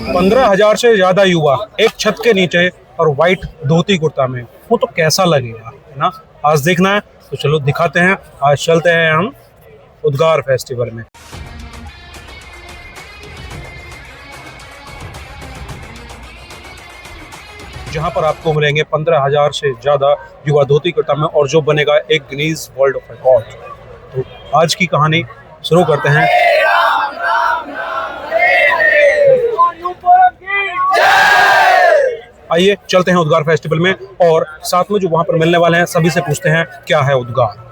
15,000 से ज्यादा युवा एक छत के नीचे और वाइट धोती कुर्ता में, वो तो कैसा लगेगा, है ना। आज देखना है तो चलो दिखाते हैं। आज चलते हैं हम उद्गार फेस्टिवल में। जहां पर आपको मिलेंगे 15,000 से ज्यादा युवा धोती कुर्ता में, और जो बनेगा एक गिनीज वर्ल्ड ऑफ रिकॉर्ड। तो आज की कहानी शुरू करते हैं। आइए चलते हैं उद्गार फेस्टिवल में, और साथ में जो वहां पर मिलने वाले हैं सभी से पूछते हैं क्या है उद्गार।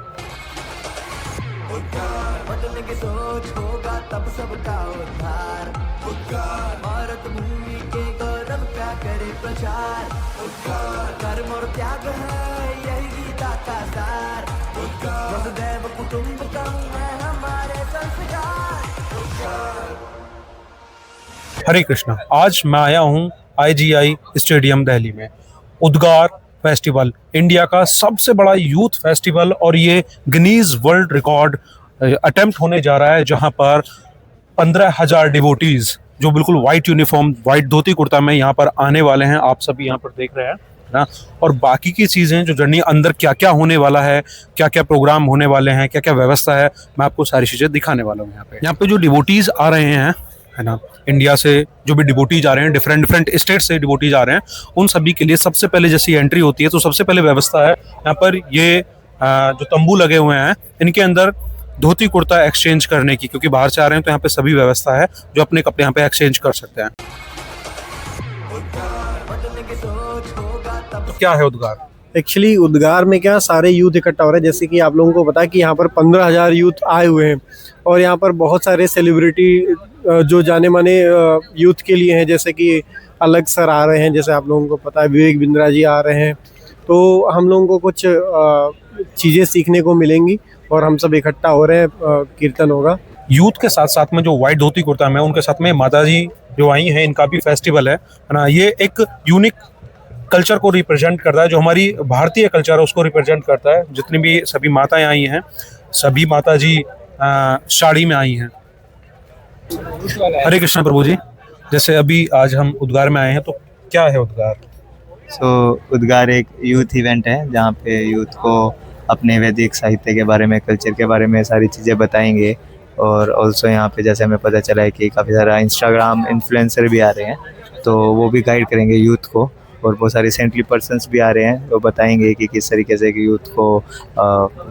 हरे कृष्णा। आज मैं आया हूँ IGI स्टेडियम दिल्ली में। उद्गार फेस्टिवल इंडिया का सबसे बड़ा यूथ फेस्टिवल, और ये गिनीज वर्ल्ड रिकॉर्ड अटेम्प्ट होने जा रहा है, जहां पर 15,000 डिवोटीज जो बिल्कुल white uniform, white dhoti kurta में यहाँ पर आने वाले हैं। आप सभी यहाँ पर देख रहे हैं ना। और बाकी की चीज़ें जो जर्नी अंदर क्या क्या होने वाला है, क्या क्या प्रोग्राम होने वाले हैं, क्या क्या व्यवस्था है, मैं आपको सारी चीज़ें दिखाने वाला हूँ। यहाँ पे जो डिवोटीज आ रहे हैं, है ना, इंडिया से जो भी डिवोटीज आ रहे हैं, डिफरेंट स्टेट से डिवोटीज आ रहे हैं, उन सभी के लिए सबसे पहले जैसी एंट्री होती है तो सबसे पहले व्यवस्था है यहाँ पर ये जो तंबू लगे हुए हैं, इनके अंदर धोती कुर्ता एक्सचेंज करने की, क्योंकि बाहर से आ रहे हैं तो यहाँ पे सभी व्यवस्था है जो अपने कपड़े यहाँ पे एक्सचेंज कर सकते हैं। तो क्या है उद्गार? एक्चुअली उद्गार में क्या सारे यूथ इकट्ठा हो रहे हैं। जैसे कि आप लोगों को पता है कि यहाँ पर 15,000 यूथ आए हुए हैं, और यहाँ पर बहुत सारे सेलिब्रिटी जो जाने माने यूथ के लिए हैं, जैसे कि अलग सर आ रहे हैं, जैसे आप लोगों को पता है विवेक बिंद्रा जी आ रहे हैं। तो हम लोगों को कुछ चीज़ें सीखने को मिलेंगी, और हम सब इकट्ठा हो रहे हैं, कीर्तन होगा। यूथ के साथ साथ में जो वाइट धोती कुर्ता में, उनके साथ में माता जी जो आई हैं, इनका भी फेस्टिवल है ना। ये एक यूनिक कल्चर को रिप्रेजेंट करता है, जो हमारी भारतीय कल्चर है उसको रिप्रेजेंट करता है। जितनी भी सभी माताएं आई हैं, सभी माता जी साड़ी में आई हैं। हरे कृष्णा प्रभु जी। जैसे अभी आज हम उद्गार में आए हैं, तो क्या है उद्गार? उद्गार एक यूथ इवेंट है जहाँ पे यूथ को अपने वैदिक साहित्य के बारे में, कल्चर के बारे में सारी चीज़ें बताएंगे। और ऑल्सो यहाँ पे जैसे हमें पता चला है कि काफ़ी सारा इंस्टाग्राम इन्फ्लुएंसर भी आ रहे हैं, तो वो भी गाइड करेंगे यूथ को। और बहुत सारे सेंट्रल पर्सन्स भी आ रहे हैं, वो बताएंगे कि किस तरीके से कि यूथ को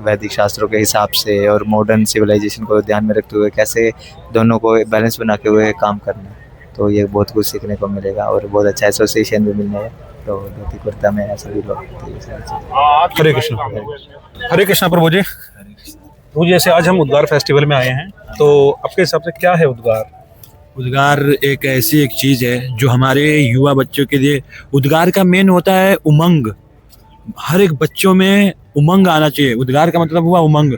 वैदिक शास्त्रों के हिसाब से और मॉडर्न सिविलाइजेशन को ध्यान में रखते हुए कैसे दोनों को बैलेंस बना के हुए काम करना है। तो ये बहुत कुछ सीखने को मिलेगा, और बहुत अच्छा एसोसिएशन भी मिलने है। तो धोती कुर्ता में ऐसा भी लोग। हरे कृष्णा। हरे कृष्णा प्रभु जी। तो जैसे आज हम उद्गार फेस्टिवल में आए हैं, तो आपके हिसाब से क्या है उद्गार? उद्गार एक ऐसी एक चीज़ है जो हमारे युवा बच्चों के लिए, उद्गार का मेन होता है उमंग। हर एक बच्चों में उमंग आना चाहिए। उद्गार का मतलब हुआ उमंग।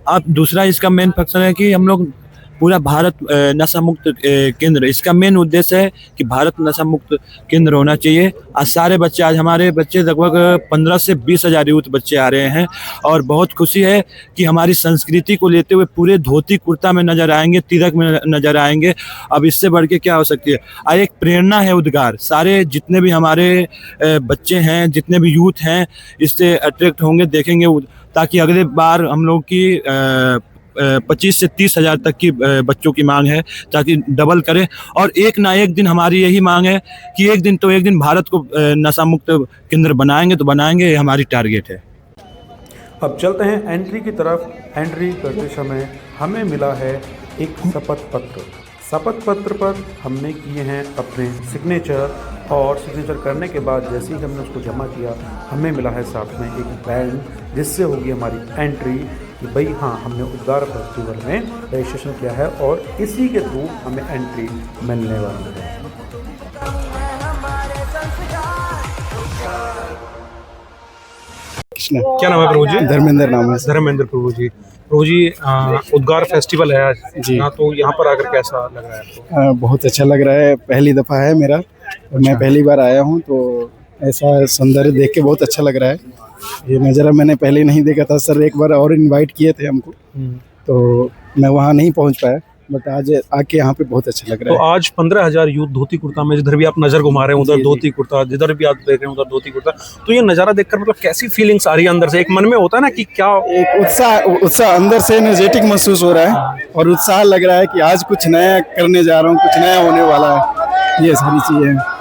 अब दूसरा इसका मेन फंक्शन है कि हम लोग पूरा भारत नशा मुक्त केंद्र, इसका मेन उद्देश्य है कि भारत नशा मुक्त केंद्र होना चाहिए। आज सारे बच्चे, आज हमारे बच्चे लगभग 15 से 20,000 यूथ बच्चे आ रहे हैं, और बहुत खुशी है कि हमारी संस्कृति को लेते हुए पूरे धोती कुर्ता में नजर आएंगे, तिलक में नजर आएंगे। अब इससे बढ़ के क्या हो सकती है? एक प्रेरणा है उद्गार। सारे जितने भी हमारे बच्चे हैं, जितने भी यूथ हैं, इससे अट्रैक्ट होंगे, देखेंगे, ताकि अगले बार हम लोग की 25 से 30,000 तक की बच्चों की मांग है, ताकि डबल करें। और एक ना एक दिन हमारी यही मांग है कि एक दिन भारत को नशा मुक्त केंद्र बनाएंगे तो बनाएंगे, ये हमारी टारगेट है। अब चलते हैं एंट्री की तरफ। एंट्री करते समय हमें मिला है एक शपथ पत्र। शपथ पत्र पर हमने किए हैं अपने सिग्नेचर, और सिग्नेचर करने के बाद जैसे ही हमने उसको जमा किया, हमें मिला है साथ में एक बैंड, जिससे होगी हमारी एंट्री कि भाई हाँ, हमने उद्गार फेस्टिवल में रजिस्ट्रेशन किया है, और इसी के थ्रू हमें एंट्री मिलने वाली है। क्या नाम है प्रभु जी? धर्मेंद्र नाम है। धर्मेंद्र प्रभु जी। प्रभु जी, उद्गार फेस्टिवल है आज जी, तो यहाँ पर आकर कैसा लग रहा है आपको? बहुत अच्छा लग रहा है। पहली दफ़ा है मेरा, मैं पहली बार आया हूँ, तो ऐसा सौंदर्य देख के बहुत अच्छा लग रहा है। ये नज़ारा मैंने पहले नहीं देखा था। सर एक बार और इनवाइट किए थे हमको, तो मैं वहाँ नहीं पहुँच पाया, बट आज आके यहाँ पे बहुत अच्छा लग तो रहा है। आज 15,000 यूथ धोती कुर्ता में, जिधर भी आप नजर घुमा रहे हैं उधर जी, धोती कुर्ता, जिधर भी आप देख रहे हैं उधर धोती कुर्ता, तो ये नज़ारा देखकर मतलब कैसी फीलिंग्स आ रही है अंदर से? एक मन में होता है ना कि क्या एक उत्साह अंदर से एनर्जेटिक महसूस हो रहा है और उत्साह लग रहा है कि आज कुछ नया करने जा रहा हूँ, कुछ नया होने वाला है। ये सारी चीजें हैं।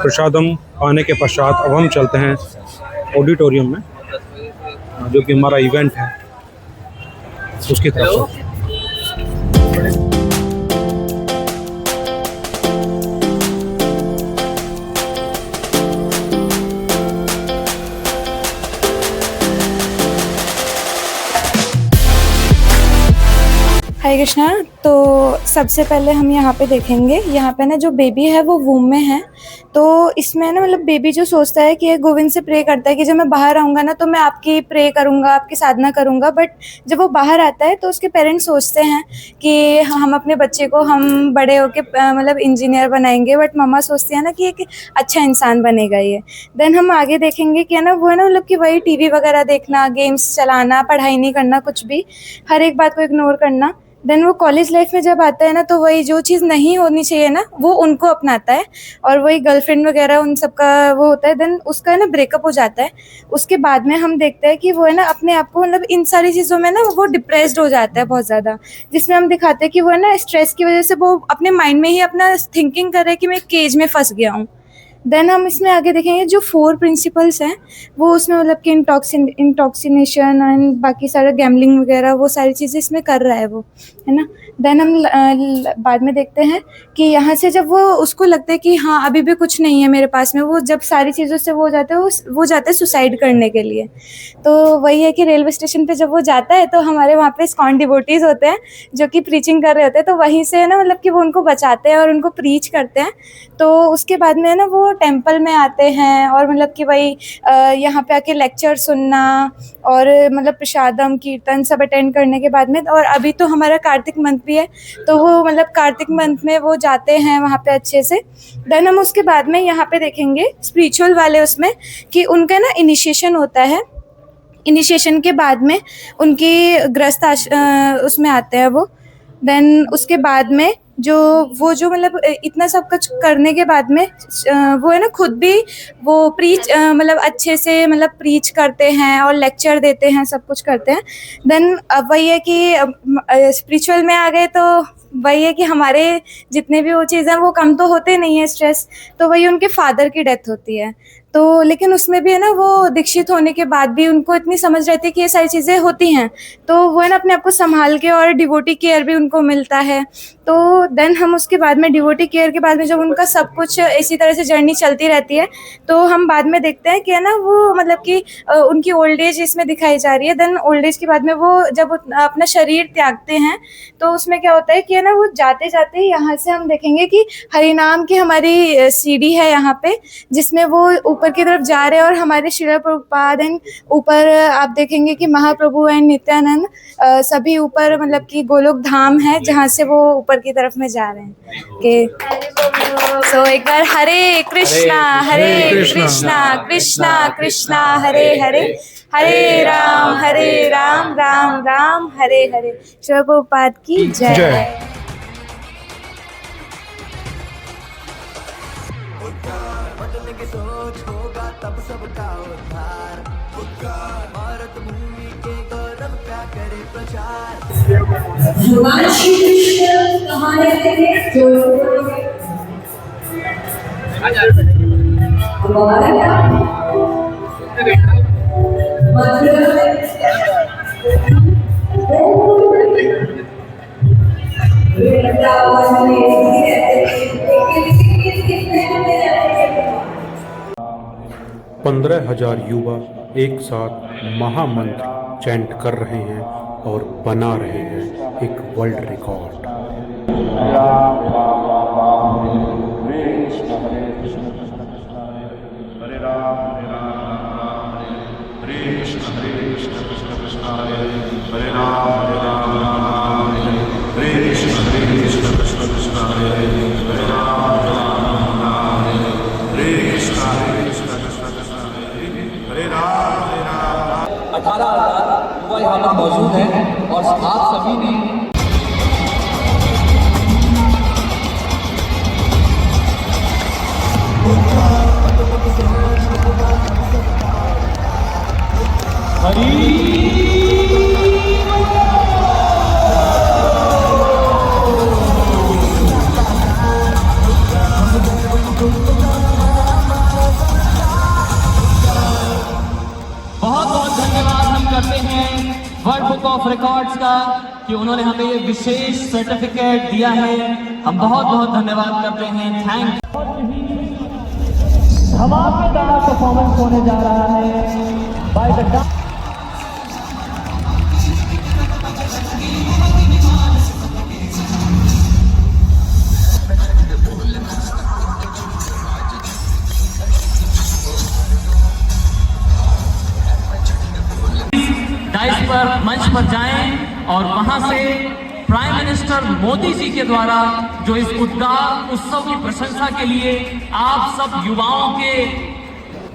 प्रसादम पाने के पश्चात अब हम चलते हैं ऑडिटोरियम में, जो कि हमारा इवेंट है उसकी तरफ से। हाय कृष्णा। तो सबसे पहले हम यहाँ पे देखेंगे, यहाँ पे ना जो बेबी है वो वूम में है। तो इसमें ना मतलब बेबी जो सोचता है कि गोविंद से प्रे करता है कि जब मैं बाहर आऊँगा ना तो मैं आपकी प्रे करूँगा, आपकी साधना करूँगा। बट जब वो बाहर आता है तो उसके पेरेंट्स सोचते हैं कि हम अपने बच्चे को हम बड़े होके मतलब इंजीनियर बनाएंगे, बट मम्मा सोचती है ना कि एक अच्छा इंसान बनेगा ये। देन हम आगे देखेंगे कि है ना वो है ना मतलब कि वही टीवी वगैरह देखना, गेम्स चलाना, पढ़ाई नहीं करना, कुछ भी हर एक बात को इग्नोर करना। देन वो कॉलेज लाइफ में जब आता है ना तो वही जो चीज़ नहीं होनी चाहिए ना वो उनको अपनाता है, और वही गर्लफ्रेंड वगैरह उन सब का वो होता है। देन उसका है ना ब्रेकअप हो जाता है। उसके बाद में हम देखते हैं कि वो है ना अपने आप को मतलब इन सारी चीज़ों में ना वो डिप्रेस्ड हो जाता है बहुत ज़्यादा, जिसमें हम दिखाते हैं कि वो है ना स्ट्रेस की वजह से वो अपने माइंड में ही अपना थिंकिंग कर रहा है कि मैं एक केज में फंस गया हूँ। देन हम इसमें आगे देखेंगे जो 4 प्रिंसिपल्स हैं वो उसमें मतलब कि इंटॉक्सिनेशन एंड बाकी सारा गैम्बलिंग वगैरह वो सारी चीज़ें इसमें कर रहा है वो, है ना। देन हम बाद में देखते हैं कि यहाँ से जब वो उसको लगता है कि हाँ अभी भी कुछ नहीं है मेरे पास में, वो जब सारी चीज़ों से वो जाता है वो जाता है सुसाइड करने के लिए। तो वही है कि रेलवे स्टेशन पे जब वो जाता है तो हमारे वहाँ पे इस्कॉन डिवोटीज़ होते हैं जो कि प्रीचिंग कर रहे होते हैं, तो वहीं से है ना मतलब कि वो उनको बचाते हैं और उनको प्रीच करते हैं। तो उसके बाद में है ना वो टेम्पल में आते हैं और मतलब कि वही यहाँ पे आके लेक्चर सुनना और मतलब प्रसादम कीर्तन सब अटेंड करने के बाद में, और अभी तो हमारा कार्तिक मंथ भी है तो वो मतलब कार्तिक मंथ में वो जाते हैं वहाँ पे अच्छे से। देन हम उसके बाद में यहाँ पे देखेंगे स्पिरिचुअल वाले उसमें कि उनका ना इनिशिएशन होता है। इनिशिएशन के बाद में उनकी उसमें आते हैं वो। देन उसके बाद में जो मतलब इतना सब कुछ करने के बाद में वो है ना खुद भी वो प्रीच मतलब अच्छे से मतलब प्रीच करते हैं और लेक्चर देते हैं, सब कुछ करते हैं। देन अब वही है कि स्पिरिचुअल में आ गए तो वही है कि हमारे जितने भी वो चीज़ें वो कम तो होते नहीं है स्ट्रेस। तो वही उनके फादर की डेथ होती है, तो लेकिन उसमें भी है ना वो दीक्षित होने के बाद भी उनको इतनी समझ रहती है कि ये सारी चीज़ें होती हैं, तो वो है ना अपने आप को संभाल के और डिवोटी केयर भी उनको मिलता है। तो देन हम उसके बाद में डिवोटी केयर के बाद में जब उनका सब कुछ इसी तरह से जर्नी चलती रहती है तो हम बाद में देखते हैं कि है ना वो मतलब कि उनकी ओल्ड एज इसमें दिखाई जा रही है। देन ओल्ड एज के बाद में वो जब अपना शरीर त्यागते हैं तो उसमें क्या होता है कि है ना वो जाते जाते यहाँ से हम देखेंगे कि हरिनाम की हमारी सीढ़ी है यहाँ पे, जिसमें वो ऊपर की तरफ जा रहे हैं और हमारे श्रील प्रभुपाद एंड ऊपर आप देखेंगे कि महाप्रभु एंड नित्यानंद सभी ऊपर मतलब कि गोलोक धाम है जहाँ से वो ऊपर की तरफ में जा रहे हैं कि सो एक बार हरे कृष्णा कृष्णा कृष्णा हरे हरे, हरे राम राम राम हरे हरे। श्रील प्रभुपाद की जय। भगवान श्री कृष्ण कहानी जो पंद्रह 15,000 युवा एक साथ महामंत्र चैंट कर रहे हैं और बना रहे हैं एक वर्ल्ड रिकॉर्ड। हरे राम 18,000 युवा यहाँ पर मौजूद हैं और आप सभी ने बहुत बहुत धन्यवाद हम करते हैं वर्ल्ड बुक ऑफ रिकॉर्ड्स का कि उन्होंने हमें ये विशेष सर्टिफिकेट दिया है। हम बहुत बहुत धन्यवाद करते हैं। थैंक धमाकेदार परफॉर्मेंस होने जा रहा है बाय द डाइस पर मंच पर जाएं और वहां से प्राइम मिनिस्टर मोदी जी के द्वारा जो इस उद्गार उत्सव की प्रशंसा के लिए आप सब युवाओं के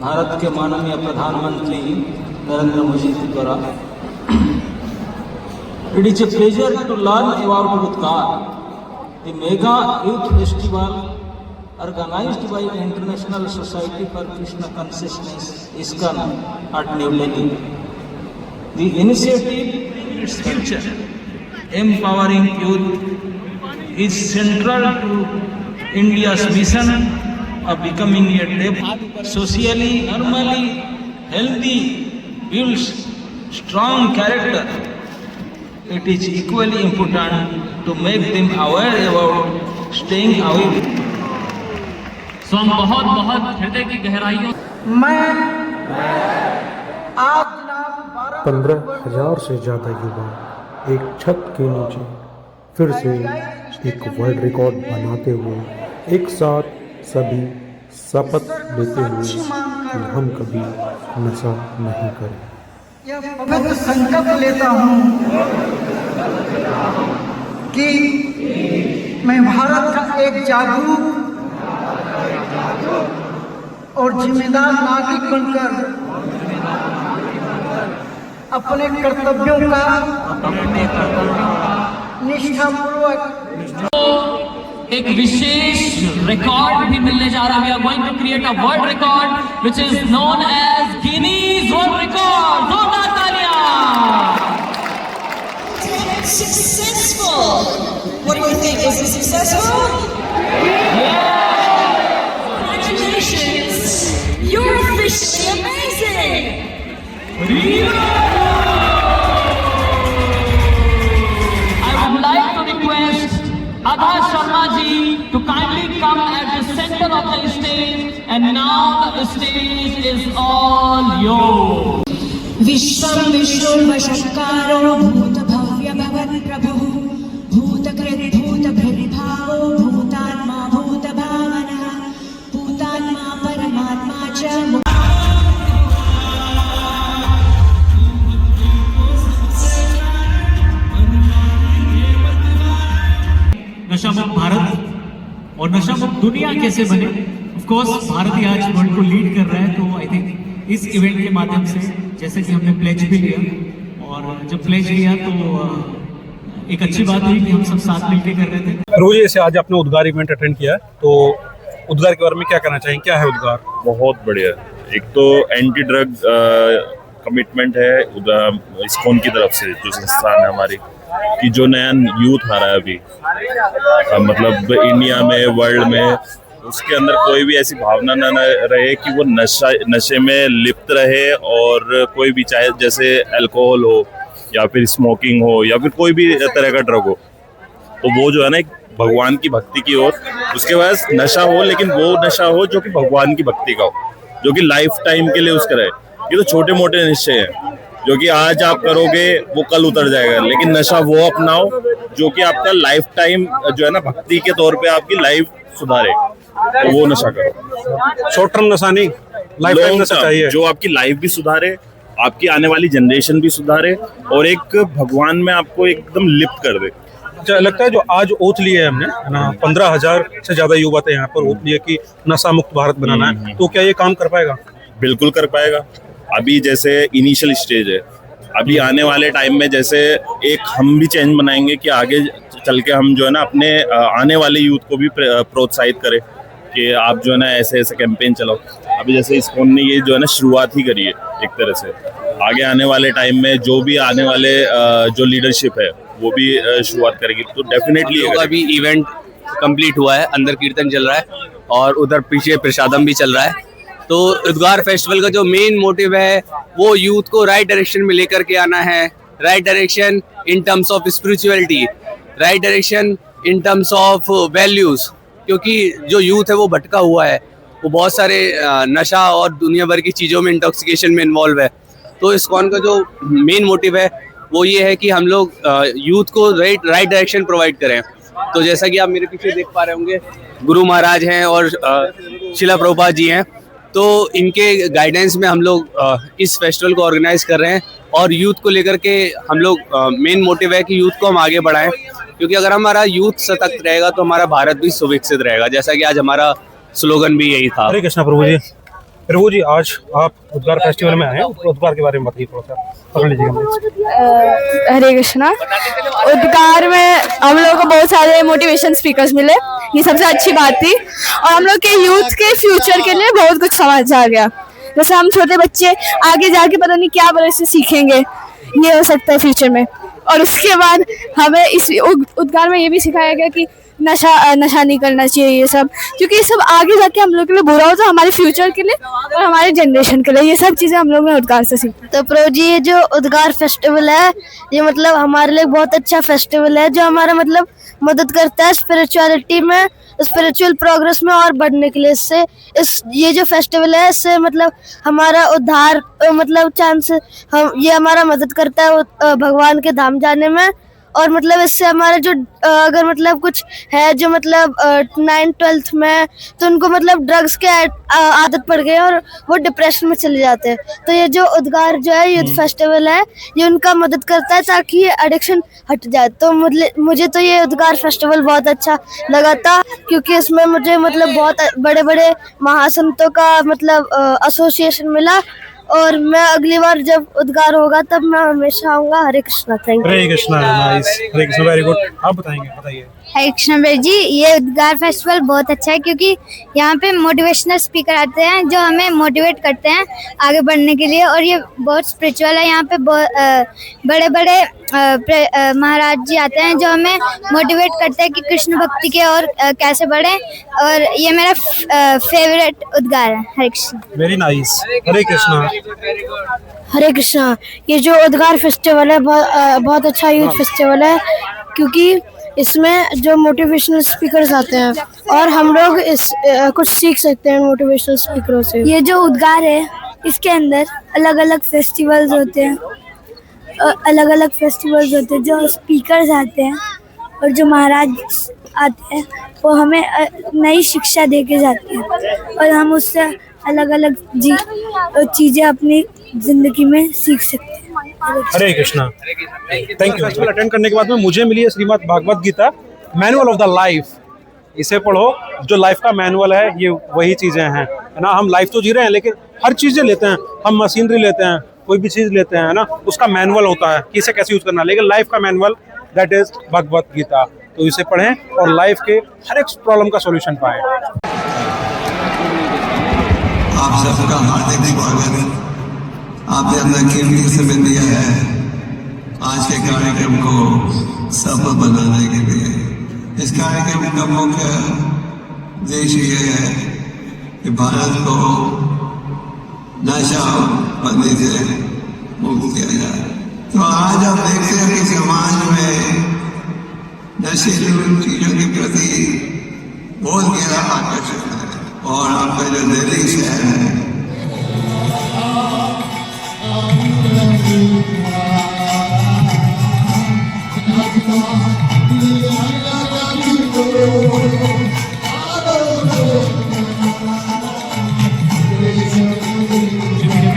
भारत के माननीय प्रधानमंत्री नरेंद्र मोदी जी द्वारा it is a pleasure to learn about उद्गार the mega youth festival organized by the International Society for Krishna Consciousness ISKCON at New Delhi. The initiative, its future, empowering youth, is central to India's mission of becoming a developed, socially, normally healthy, builds strong character. It is equally important to make them aware about staying away. So हम बहुत बहुत हृदय की गहराइयों आज 15,000 से ज़्यादा युवा एक छत के नीचे फिर से एक वर्ल्ड रिकॉर्ड बनाते हुए एक साथ सभी शपथ लेते हुए कि हम कभी नशा नहीं करें। यह पवित्र संकल्प लेता हूँ कि मैं भारत का एक जागरूक और जिम्मेदार नागरिक बनकर अपने कर्तव्यों का निष्ठापूर्वक एक विशेष रिकॉर्ड भी मिलने जा रहा है। We are going to create a world record which is known as Guinness world record. जोरदार तालियां। Successful. What do you think? Is it successful? Congratulations! You're officially amazing. I would like to request Adha Sharma ji to kindly come at the center of the stage, and now the stage is all yours. Vishwam Vishnu Vashakaro Bhuta Bhavya Bhavan Prabhu Bhuta Krit Bhuta Bhavo Bhutanma Bhuta Bhavana Bhutanma Paramatma Cha नशा मुक्त भारत और नशा मुक्त दुनिया कैसे बने। Of course Bharat ही आज world को लीड कर रहा है। तो आई थिंक इस इवेंट के माध्यम से जैसे कि हमने प्लेज भी लिया, और जब प्लेज लिया तो एक अच्छी बात हुई कि हम सब साथ मिलकर कर रहे थे। रोज से आज आपने उद्गार इवेंट अटेंड किया है, तो उद्गार के बारे में क्या कहना चाहेंगे? क्या है उद्गार? बहुत बढ़िया। एक तो एंटी ड्रग कमिटमेंट है इस्कॉन की तरफ से, जो संस्थान है हमारी, कि जो नया यूथ आ रहा है अभी, मतलब इंडिया में, वर्ल्ड में, उसके अंदर कोई भी ऐसी भावना ना रहे कि वो नशे में लिप्त रहे, और कोई भी, चाहे जैसे अल्कोहल हो या फिर स्मोकिंग हो या फिर कोई भी तरह का ड्रग हो, तो वो जो है ना एक भगवान की भक्ति की ओर, उसके बाद नशा हो, लेकिन वो नशा हो जो कि भगवान की भक्ति का हो, जो कि लाइफ टाइम के लिए उसका रहे। ये तो छोटे मोटे निश्चय हैं जो कि आज आप करोगे वो कल उतर जाएगा, लेकिन नशा वो अपनाओ जो कि आपका लाइफ टाइम जो है ना भक्ति के तौर पे आपकी लाइफ सुधारे, तो वो नशा करो। शॉर्ट टर्म नशा नहीं, लाइफ टाइम नशा चाहिए, जो आपकी लाइफ भी सुधारे, आपकी आने वाली जनरेशन भी सुधारे, और एक भगवान में आपको एकदम लिप्त कर दे। अच्छा लगता है जो आज ओथ लिए है हमने ना, 15,000 से ज्यादा युवा थे यहाँ पर, ओथ लिए कि नशा मुक्त भारत बनाना है, तो क्या ये काम कर पाएगा? बिल्कुल कर पाएगा। अभी जैसे इनिशियल स्टेज है, अभी आने वाले टाइम में जैसे एक हम भी चेंज बनाएंगे कि आगे चल के हम जो है ना अपने आने वाले यूथ को भी प्रोत्साहित करें कि आप जो है ना ऐसे ऐसे कैंपेन चलाओ। अभी जैसे इस्कॉन ने ये जो है ना शुरुआत ही करी है एक तरह से, आगे आने वाले टाइम में जो भी आने वाले जो लीडरशिप है वो भी शुरुआत करेगी, तो डेफिनेटली अभी इवेंट कंप्लीट हुआ है, अंदर कीर्तन चल रहा है और उधर पीछे प्रसादम भी चल रहा है। तो उद्गार फेस्टिवल का जो मेन मोटिव है वो यूथ को राइट डायरेक्शन में लेकर के आना है, right direction in terms of spirituality, right direction in terms of values, क्योंकि जो यूथ है वो भटका हुआ है, वो बहुत सारे नशा और दुनिया भर की चीज़ों में इंटॉक्सिकेशन में इन्वॉल्व है। तो इस्कॉन का जो मेन मोटिव है वो ये है कि हम लोग यूथ को राइट डायरेक्शन प्रोवाइड करें। तो जैसा कि आप मेरे पीछे देख पा रहे होंगे, गुरु महाराज हैं और शिला प्रभुपाद जी हैं, तो इनके गाइडेंस में हम लोग इस फेस्टिवल को ऑर्गेनाइज कर रहे हैं और यूथ को लेकर के हम लोग मेन मोटिव है कि यूथ को हम आगे बढ़ाएं, क्योंकि अगर हमारा यूथ सतर्क रहेगा तो हमारा भारत भी सुविकसित रहेगा, जैसा कि आज हमारा स्लोगन भी यही था। हरे कृष्णा प्रभु जी। प्रभु जी, आज आप उद्गार फेस्टिवल में आए हैं, उद्गार के बारे में बताइए थोड़ा सा, पकड़ लीजिएगा। हरे कृष्णा। उद्गार में हम लोगों को बहुत सारे मोटिवेशन स्पीकर्स मिले, ये सबसे अच्छी बात थी, और हम लोग के यूथ के फ्यूचर के लिए बहुत कुछ समझ आ गया। जैसे हम छोटे बच्चे आगे जाके पता नहीं क्या बड़े से सीखेंगे, ये हो सकता है फ्यूचर में। और उसके बाद हमें इस उद्गार में ये भी सिखाया गया कि नशा नहीं करना चाहिए, ये सब, क्योंकि ये सब आगे जाके हम लोग के लिए बुरा हो, तो हमारे फ्यूचर के लिए और हमारे जनरेशन के लिए ये सब चीज़ें हम लोग ने उद्गार से सीखी। तो प्रभु जी, ये जो उद्गार फेस्टिवल है ये मतलब हमारे लिए बहुत अच्छा फेस्टिवल है, जो हमारा मतलब मदद करता है स्पिरिचुअलिटी में, स्पिरिचुअल प्रोग्रेस में और बढ़ने के लिए। ये जो फेस्टिवल है इससे मतलब हमारा उद्धार मतलब चांस, ये हमारा मदद करता है भगवान के धाम जाने में। और मतलब इससे हमारे जो अगर मतलब कुछ है जो मतलब 9th-12th में, तो उनको मतलब ड्रग्स के आदत पड़ गई और वो डिप्रेशन में चले जाते हैं, तो ये जो उद्गार जो है यूथ फेस्टिवल है ये उनका मदद करता है ताकि ये एडिक्शन हट जाए। तो मुझे तो ये उद्गार फेस्टिवल बहुत अच्छा लगा था, क्योंकि इसमें मुझे मतलब बहुत बड़े बड़े महासंतों का मतलब एसोसिएशन मिला, और मैं अगली बार जब उद्गार होगा तब मैं हमेशा आऊंगा। Hare Krishna. Thank you. Hare Krishna. Nice. Hare Krishna, very good. आप बताइए। हरे कृष्णा बेर जी, ये उद्गार फेस्टिवल बहुत अच्छा है, क्योंकि यहाँ पे मोटिवेशनल स्पीकर आते हैं जो हमें मोटिवेट करते हैं आगे बढ़ने के लिए, और ये बहुत स्पिरिचुअल है। यहाँ पे बड़े बड़े महाराज जी आते हैं जो हमें मोटिवेट करते हैं कि कृष्ण भक्ति के और कैसे बढ़े, और ये मेरा फेवरेट उद्गार है। हरे कृष्ण। Very nice. हरे कृष्णा। हरे कृष्णा। ये जो उद्गार फेस्टिवल है बहुत अच्छा यूथ फेस्टिवल है, क्योंकि इसमें जो मोटिवेशनल स्पीकर्स आते हैं और हम लोग कुछ सीख सकते हैं मोटिवेशनल स्पीकरों से। ये जो उद्गार है इसके अंदर अलग अलग फेस्टिवल्स होते हैं, जो स्पीकर्स आते हैं और जो महाराज आते हैं वो हमें नई शिक्षा दे के जाते हैं, और हम उससे अलग अलग चीज़ें अपनी जिंदगी में सीख सकते हैं। Hare Krishna. Thank you. Festival attend करने के बाद में मुझे मिली है Shrimad Bhagavad Gita, manual of the life. इसे पढ़ो, जो लाइफ का मैनुअल है ये वही चीज़ें हैं, है ना। हम लाइफ तो जी रहे हैं लेकिन हर चीज़ें लेते हैं, हम मशीनरी लेते हैं, कोई भी चीज़ लेते हैं, है ना, उसका मैनुअल होता है कि इसे कैसे यूज करना है, लेकिन लाइफ का manual that is Bhagavad Gita. तो इसे पढ़ें और लाइफ के हर एक प्रॉब्लम का सॉल्यूशन पाएं। आप सबका हार्दिक स्वागत है। आपने अपना कीमती समय दिया है आज के कार्यक्रम को सफल बनाने के लिए। इस कार्यक्रम का मुख्य उद्देश्य ये है कि भारत को नशा बंदी से मुक्त किया जाए। तो आज आप देखते हैं कि समाज में नशीली चीजों के प्रति बहुत गहरा आकर्षण है, और आपका जो दिल्ली शहर है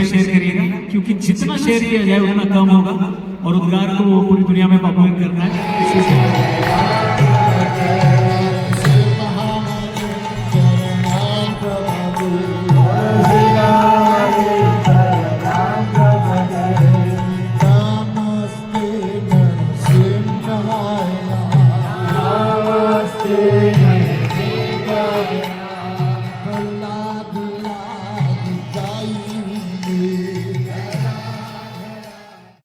शेयर करिएगा, क्योंकि जितना शेयर किया जाए उतना कम होगा, और उद्गार को पूरी दुनिया में पॉपुलर करना है।